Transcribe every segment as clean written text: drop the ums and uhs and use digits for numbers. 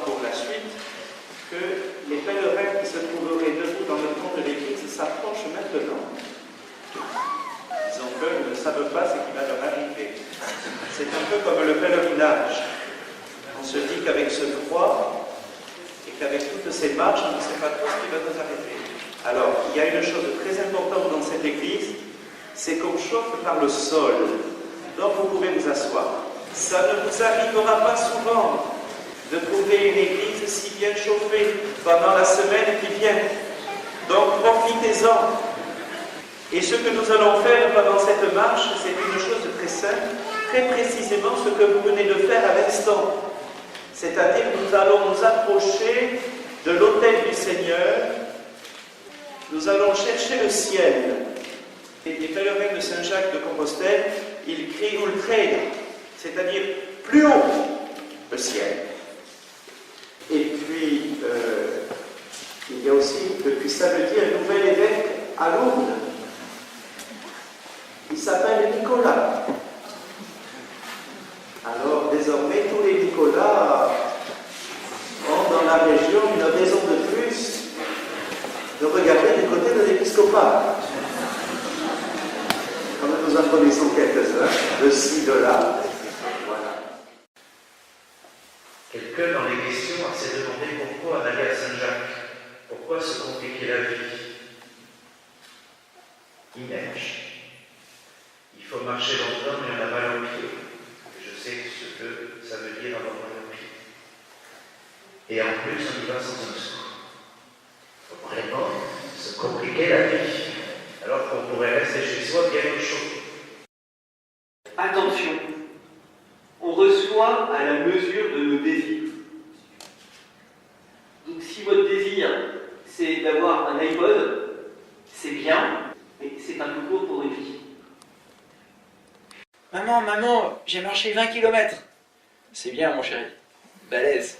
pour la suite que les pèlerins qui se trouveraient debout dans le pont de l'église s'approchent maintenant. Disons qu'ils ne savent pas ce qui va leur arriver. C'est un peu comme le pèlerinage. On se dit qu'avec ce froid et qu'avec toutes ces marches, on ne sait pas trop ce qui va nous arriver. Alors, il y a une chose très importante dans cette église, c'est qu'on chauffe par le sol. Donc vous pouvez vous asseoir. Ça ne vous arrivera pas souvent de trouver une église si bien chauffée pendant la semaine qui vient. Donc profitez-en. Et ce que nous allons faire pendant cette marche, c'est une chose très simple, très précisément ce que vous venez de faire à l'instant. C'est-à-dire que nous allons nous approcher de l'autel du Seigneur, nous allons chercher le ciel. Et les pèlerins de Saint-Jacques de Compostelle, ils crient ultra, c'est-à-dire plus haut, le ciel. Et puis, il y a aussi, depuis samedi, un nouvel évêque à Lourdes. Il s'appelle Nicolas. Alors, désormais, tous les Nicolas ont dans la région une raison de plus de regarder du côté de l'épiscopat. Comme nous en connaissons quelques-uns, de ci, de là. Voilà. Quelqu'un dans les questions s'est demandé pourquoi aller à Saint-Jacques, pourquoi se compliquer la vie. Il neige. Il faut marcher longtemps et on a mal aux pieds. Je sais ce que ça veut dire avoir mal aux pieds. Et en plus, on y va sans un sou. Il faut vraiment se compliquer la vie, alors qu'on pourrait rester chez soi bien au chaud. Attention, on reçoit à la mesure de nos désirs. Donc si votre désir, c'est d'avoir un iPod, c'est bien, mais c'est un peu court pour une vie. Maman, j'ai marché 20 km. C'est bien, mon chéri. Balèze.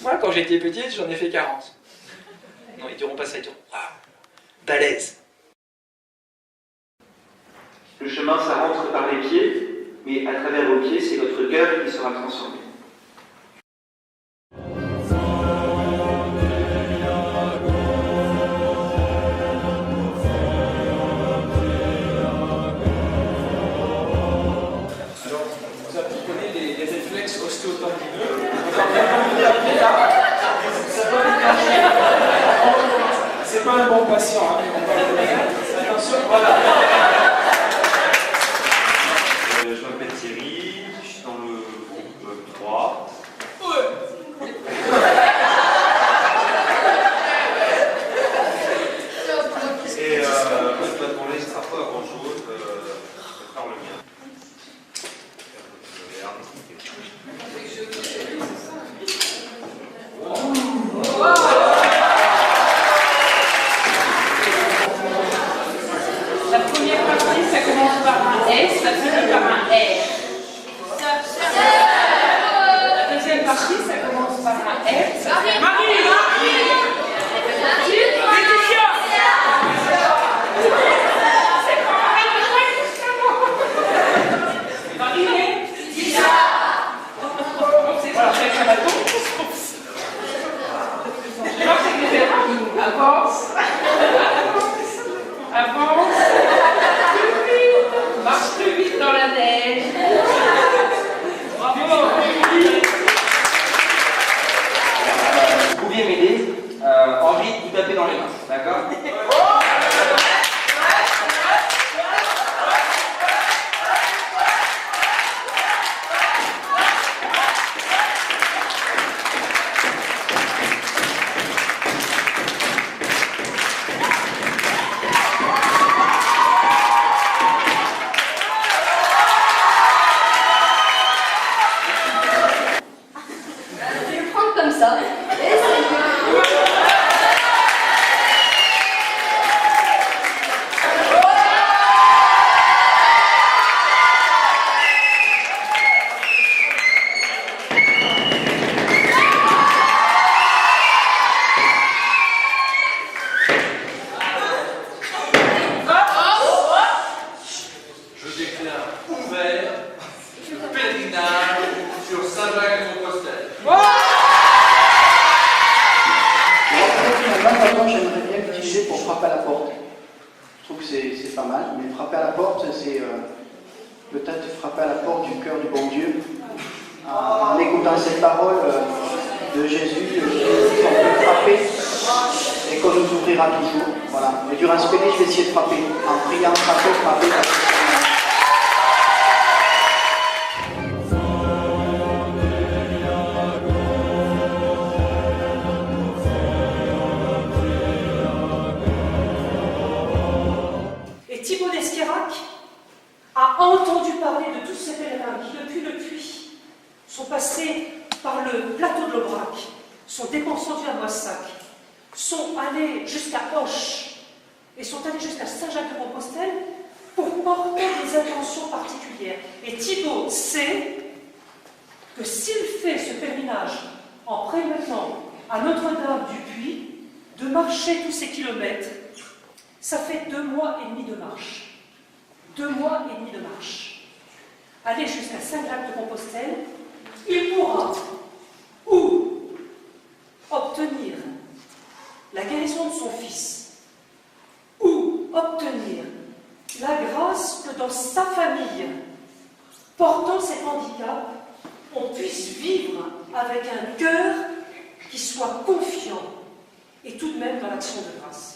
Moi, quand j'étais petite, j'en ai fait 40. Non, ils diront pas ça, ils diront balèze. Le chemin, ça rentre par les pieds, mais à travers vos pieds, c'est votre cœur qui sera transformé. C'est pas un bon patient, hein, mais on va attention, voilà. Je m'appelle Thierry, je suis dans le groupe 3. Et maintenant, là, il ne sera pas grand chose, je vais faire le mien. La première frapper à la porte, c'est peut-être frapper à la porte du cœur du bon Dieu. En écoutant cette parole de Jésus, on peut frapper et qu'on nous ouvrira toujours. Voilà. Et durant ce péché, je vais essayer de frapper. En priant, frapper. Et Thibaut d'Esquirac a entendu parler de tous ces pèlerins qui, depuis le puits, sont passés par le plateau de l'Aubrac, sont descendus à Moissac, sont allés jusqu'à Auch et sont allés jusqu'à Saint-Jacques-de-Compostelle pour porter des intentions particulières. Et Thibaut sait que s'il fait ce pèlerinage en prémettant à Notre-Dame du Puy de marcher tous ces kilomètres, ça fait 2 mois et demi de marche. 2 mois et demi de marche. Aller jusqu'à Saint-Jacques-de-Compostelle, il pourra ou obtenir la guérison de son fils, ou obtenir la grâce que dans sa famille, portant cet handicap, on puisse vivre avec un cœur qui soit confiant et tout de même dans l'action de grâce.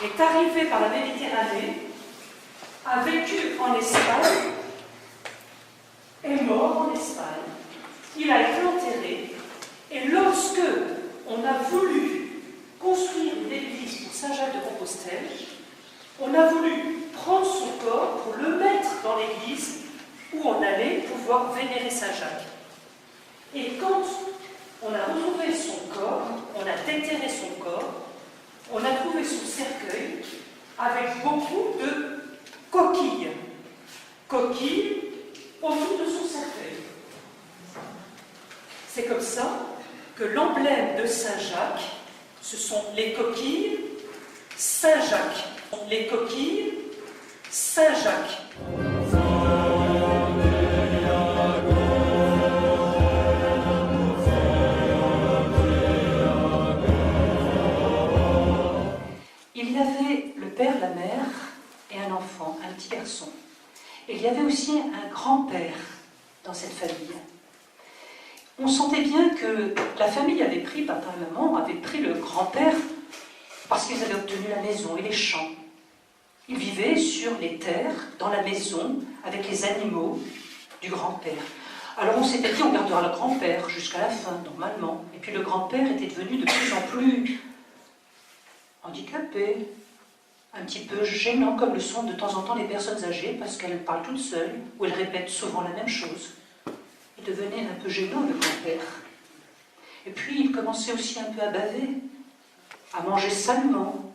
est arrivé par la Méditerranée, a vécu en Espagne, est mort en Espagne, il a été enterré, et lorsque on a voulu construire une église pour Saint-Jacques-de-Compostelle, on a voulu prendre son corps pour le mettre dans l'église où on allait pouvoir vénérer Saint-Jacques. Et quand on a retrouvé son corps, on a déterré son corps, on a trouvé son cercueil avec beaucoup de coquilles. Coquilles autour de son cercueil. C'est comme ça que l'emblème de Saint-Jacques, ce sont les coquilles Saint-Jacques. Les coquilles Saint-Jacques. Et il y avait aussi un grand-père dans cette famille. On sentait bien que la famille avait pris, papa et maman avaient pris le grand-père parce qu'ils avaient obtenu la maison et les champs. Ils vivaient sur les terres, dans la maison, avec les animaux du grand-père. Alors on s'était dit, on gardera le grand-père jusqu'à la fin, normalement. Et puis le grand-père était devenu de plus en plus handicapé, un petit peu gênant, comme le sont de temps en temps les personnes âgées, parce qu'elles parlent toutes seules, ou elles répètent souvent la même chose. Il devenait un peu gênant, le grand-père. Et puis il commençait aussi un peu à baver, à manger salement,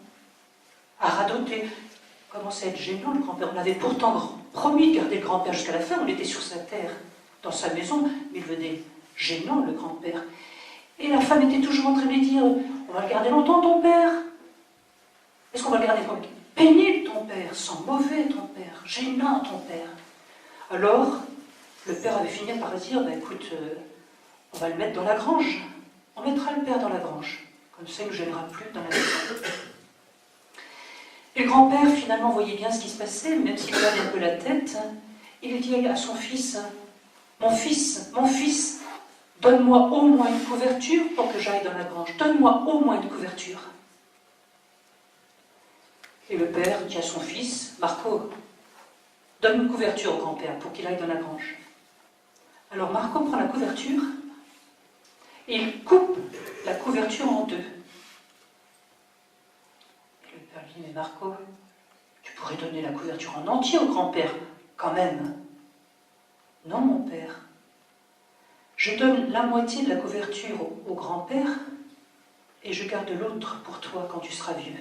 à radoter. Il commençait à être gênant, le grand-père. On avait pourtant promis de garder le grand-père jusqu'à la fin, on était sur sa terre, dans sa maison, mais il devenait gênant, le grand-père. Et la femme était toujours en train de lui dire, on va le garder longtemps, ton père. Est-ce qu'on va le garder comme pénible, ton père, sans mauvais, ton père, gênant, ton père. Alors, le père avait fini par dire, écoute, on va le mettre dans la grange. On mettra le père dans la grange. Comme ça, il ne nous gênera plus dans la maison. Et le grand-père, finalement, voyait bien ce qui se passait, même s'il avait un peu la tête. Il dit à son fils, mon fils, donne-moi au moins une couverture pour que j'aille dans la grange. Donne-moi au moins une couverture. Et le père dit à son fils, Marco, donne une couverture au grand-père pour qu'il aille dans la grange. Alors Marco prend la couverture et il coupe la couverture en deux. Et le père lui dit, mais Marco, tu pourrais donner la couverture en entier au grand-père, quand même. Non, mon père. Je donne la moitié de la couverture au grand-père et je garde l'autre pour toi quand tu seras vieux.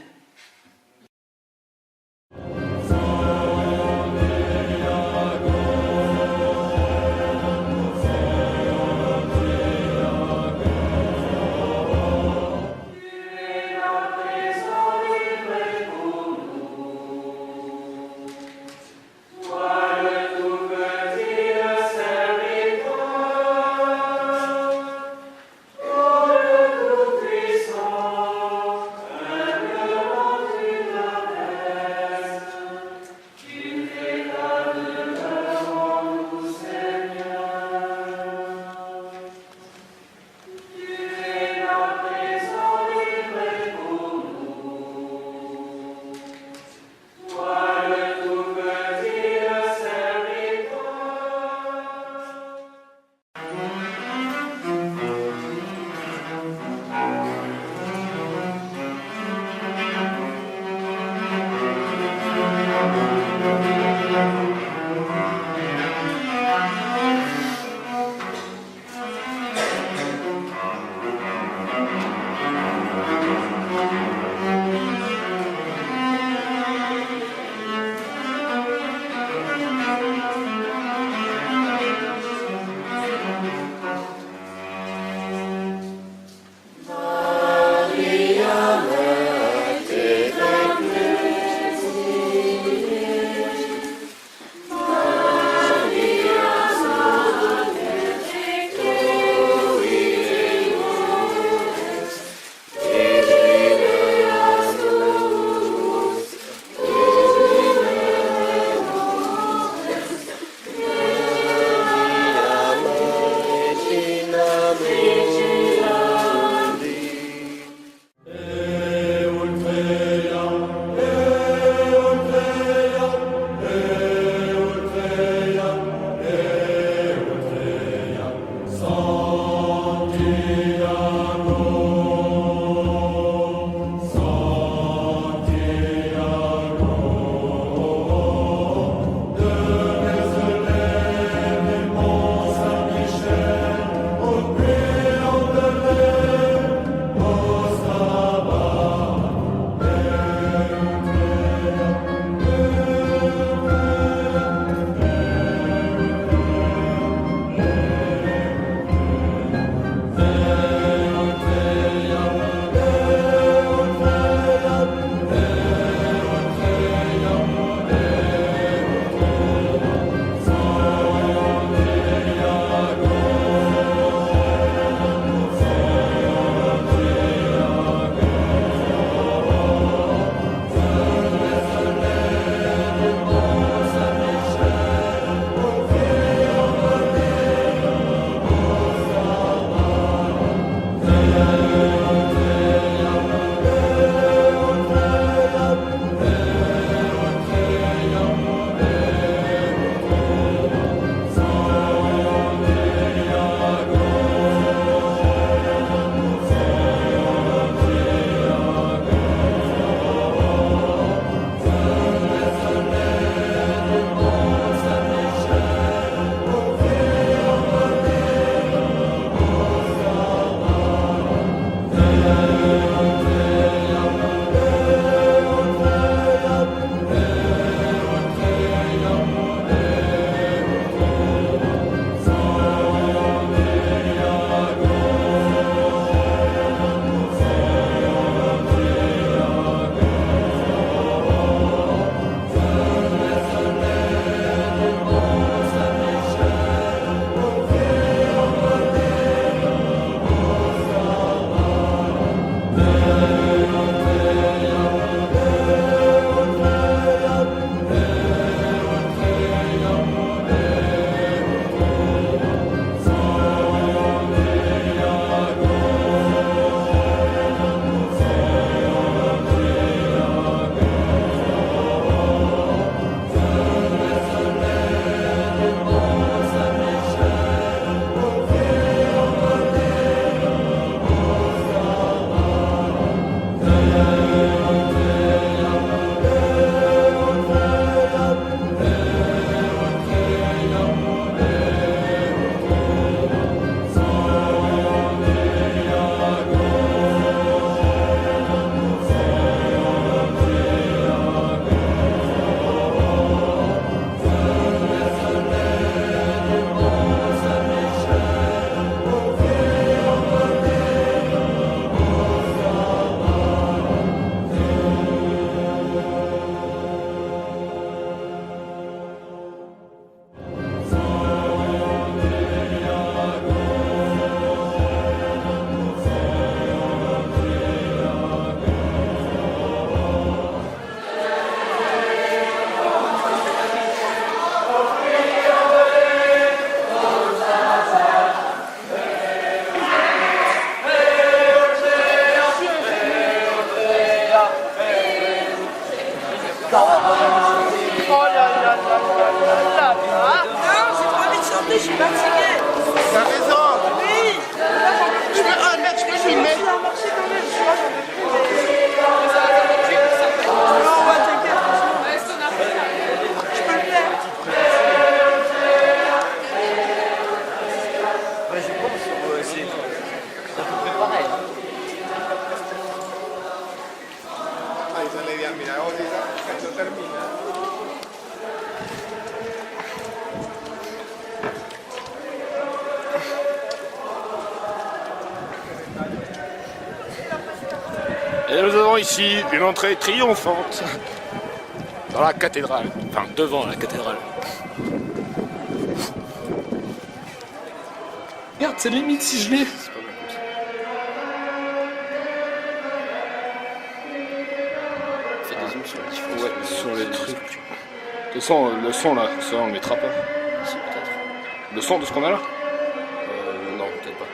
termina. Et nous avons ici une entrée triomphante dans la cathédrale, enfin devant la cathédrale. Regarde, c'est limite si je l'ai. Fais des zooms sur la différence. Ouais, sur les trucs. De toute façon, le son là, ça on le mettra pas. Si, peut-être. Le son de ce qu'on a là? Non, peut-être pas.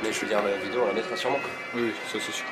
Mais je veux dire, la vidéo, on la mettra sûrement. Quoi. Oui, ça c'est sûr.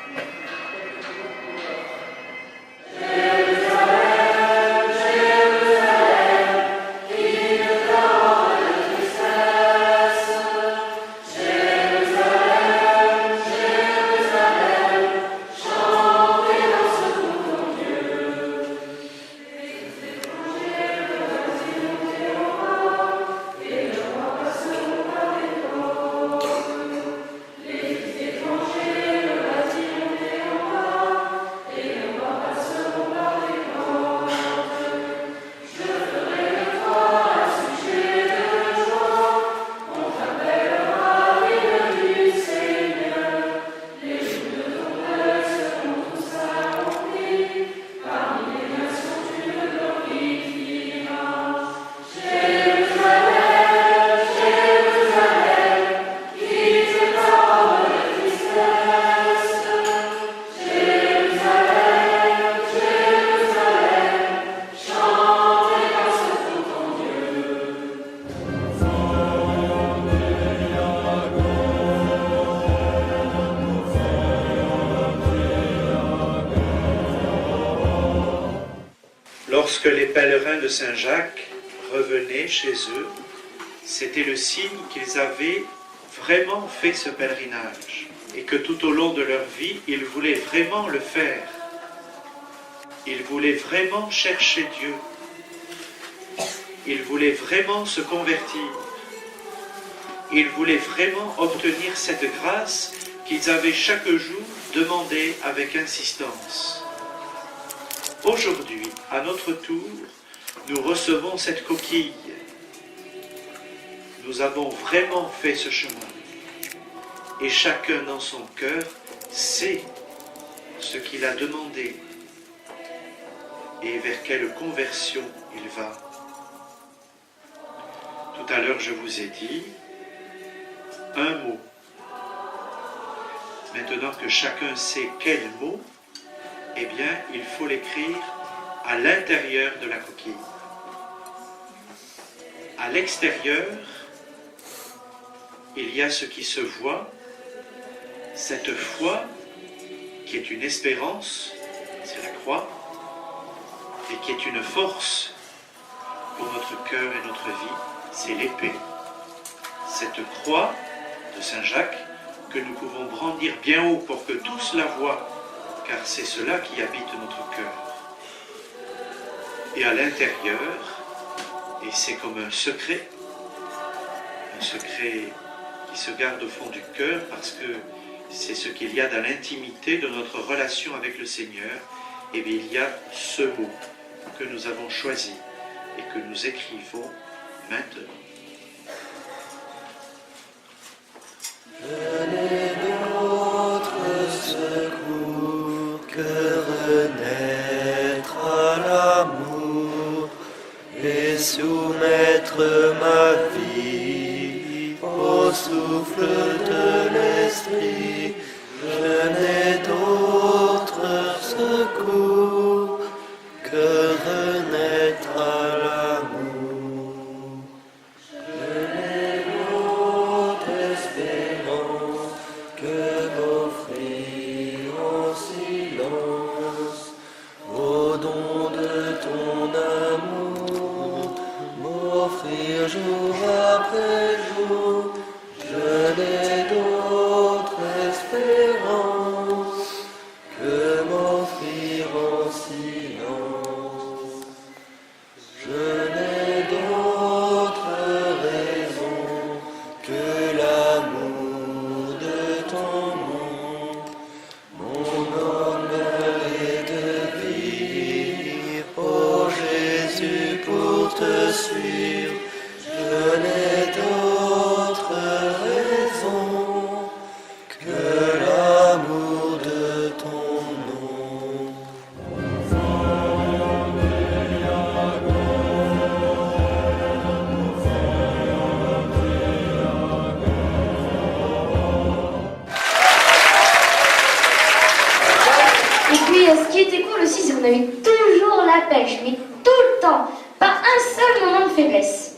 Lorsque les pèlerins de Saint-Jacques revenaient chez eux, c'était le signe qu'ils avaient vraiment fait ce pèlerinage et que tout au long de leur vie, ils voulaient vraiment le faire. Ils voulaient vraiment chercher Dieu. Ils voulaient vraiment se convertir. Ils voulaient vraiment obtenir cette grâce qu'ils avaient chaque jour demandée avec insistance. Aujourd'hui, à notre tour, nous recevons cette coquille. Nous avons vraiment fait ce chemin. Et chacun dans son cœur sait ce qu'il a demandé et vers quelle conversion il va. Tout à l'heure, je vous ai dit un mot. Maintenant que chacun sait quel mot, eh bien, il faut l'écrire à l'intérieur de la coquille. À l'extérieur, il y a ce qui se voit, cette foi qui est une espérance, c'est la croix, et qui est une force pour notre cœur et notre vie, c'est l'épée. Cette croix de Saint Jacques que nous pouvons brandir bien haut pour que tous la voient, car c'est cela qui habite notre cœur. Et à l'intérieur, et c'est comme un secret qui se garde au fond du cœur parce que c'est ce qu'il y a dans l'intimité de notre relation avec le Seigneur, et bien il y a ce mot que nous avons choisi et que nous écrivons maintenant. Je n'ai d'autre secours que renaître à l'amour et soumettre ma vie au souffle de l'Esprit. Je n'ai d'autre secours que renaître à l'amour. Je n'ai d'autre espérance que m'offrir en silence au don de ton amour, m'offrir jour après jour. Je n'ai d'autre espérance que m'offrir en silence. Je n'ai d'autre raison que l'amour de ton nom. Mon honneur est de vivre au a eu toujours la pêche, mais tout le temps, pas un seul moment de faiblesse.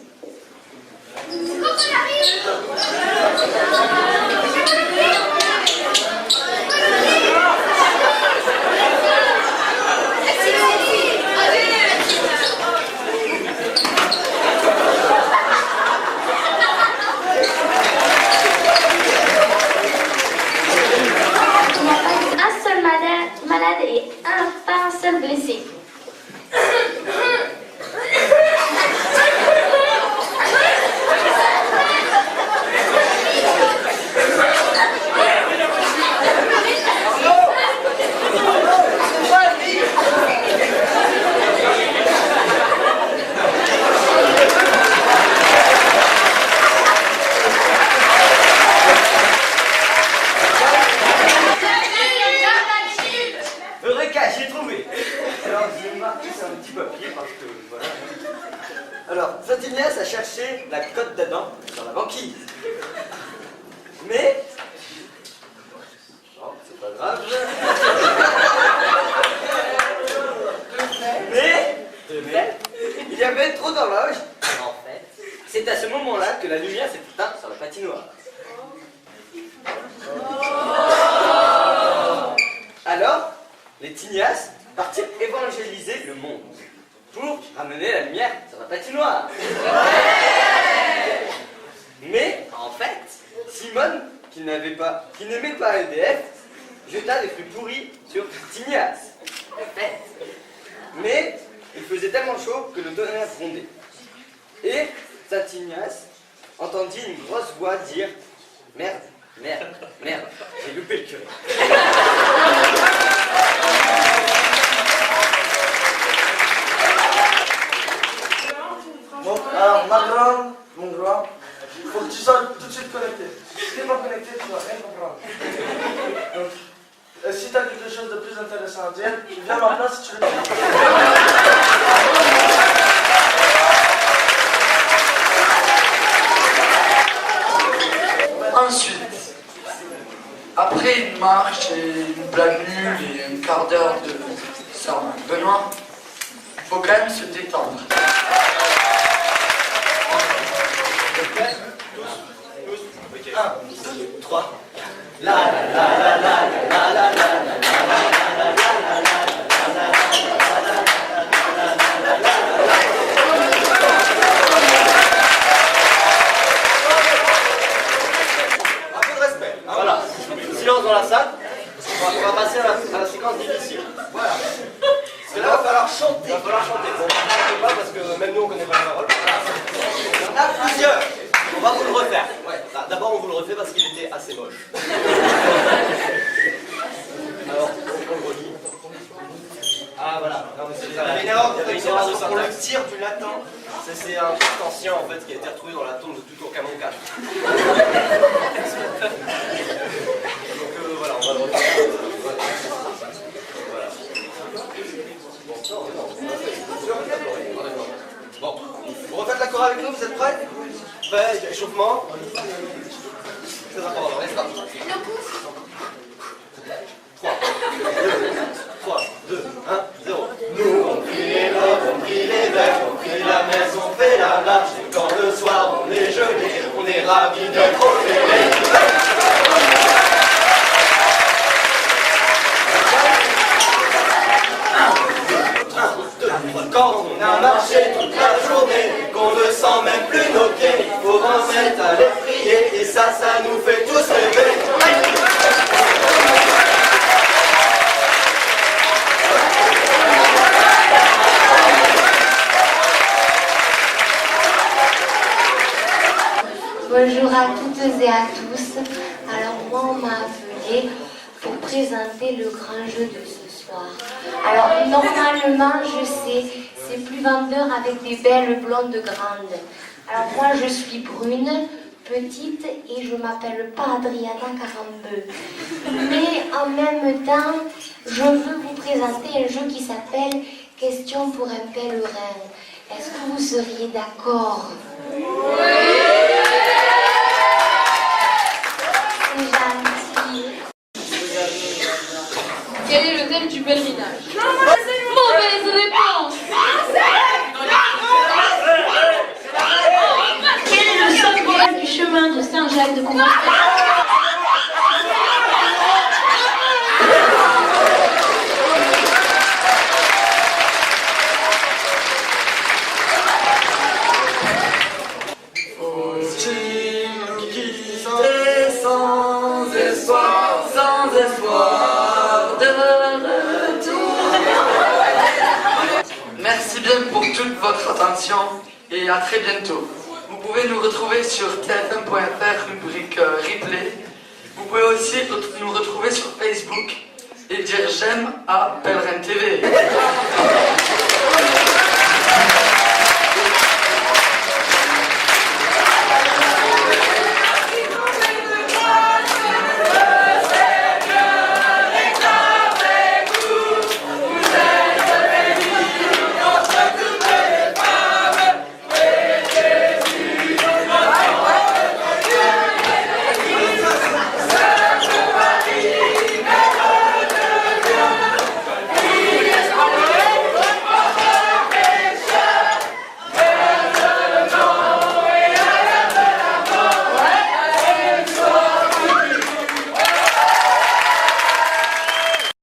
Un seul malade et pas un seul blessé. Eureka, j'ai trouvé. Alors, j'ai marqué sur un petit papier parce que voilà. Alors, Saint Ignace a cherché la côte d'Adam sur la banquise. Mais. Oh, c'est pas grave. Mais. Il y avait trop d'horloges. En fait, c'est à ce moment-là que la lumière s'est éteinte sur la patinoire. Alors, les Tignas partirent évangéliser le monde pour ramener la lumière sur la patinoire. Mais, en fait, Simone, qui n'aimait pas EDF, jeta des fruits pourris sur Tignas. Mais, il faisait tellement chaud que le tonnerre grondait. Et Saint Ignace entendit une grosse voix dire « Merde, merde, merde, j'ai loupé le curé. » Bon, alors ma grande, mon grand, il faut que tu sois tout de suite connecté. Si tu n'es pas connecté, tu ne vas rien comprendre. Donc, si tu as quelque chose de plus intéressant à dire, viens à ma place si tu veux. Ensuite, après une marche et une blague nulle et un quart d'heure de Saint Benoît, il faut quand même se détendre. 1, 2, 3. La la la la la la la la un peu de respect. Voilà. Silence dans la salle. On va passer à la séquence difficile. Voilà. Parce que là, il va falloir chanter. Il va falloir chanter. Bon, on ne pas parce que même nous, on ne connaît pas la parole. Il y en a plusieurs. On va vous le refaire. Ouais. D'abord, on vous le refait parce qu'il était assez moche. Alors, on le relit. Ah, voilà. Il y avait une erreur de syntaxe. On le tire du latin. C'est un texte ancien, en fait, qui a été retrouvé dans la tombe de Toutankhamon 4. Donc, voilà, on va le refaire. Bon, vous refaites la chorale avec nous, vous êtes prêts? Prêts, échauffement. C'est important, on laisse partir. 3, 2, 1, 0. Nous on prie les lobes, on prie les veilles, on prie la messe, on fait la marche. Et quand le soir on est gelé, on est ravis d'être au réveil. Quand on a marché toute la journée, qu'on ne sent même plus nos pieds, il faut en se mettre à les prier, et ça nous fait tous rêver. Bonjour à toutes et à tous. Alors moi on m'a appelé pour présenter le grand jeu de ce soir. Alors normalement je sais, c'est plus vendeur avec des belles blondes grandes. Alors moi je suis brune, petite et je m'appelle pas Adriana Carambeu. Mais en même temps, je veux vous présenter un jeu qui s'appelle Question pour un pèlerin. Est-ce que vous seriez d'accord? Oui. C'est gentil. Quel est le thème du pèlerinage? Mon problème de comment... Sans espoir de retour. Merci bien pour toute votre attention et à très bientôt. Vous pouvez nous retrouver sur tfm.fr rubrique replay. Vous pouvez aussi nous retrouver sur Facebook et dire j'aime à Pèlerin TV.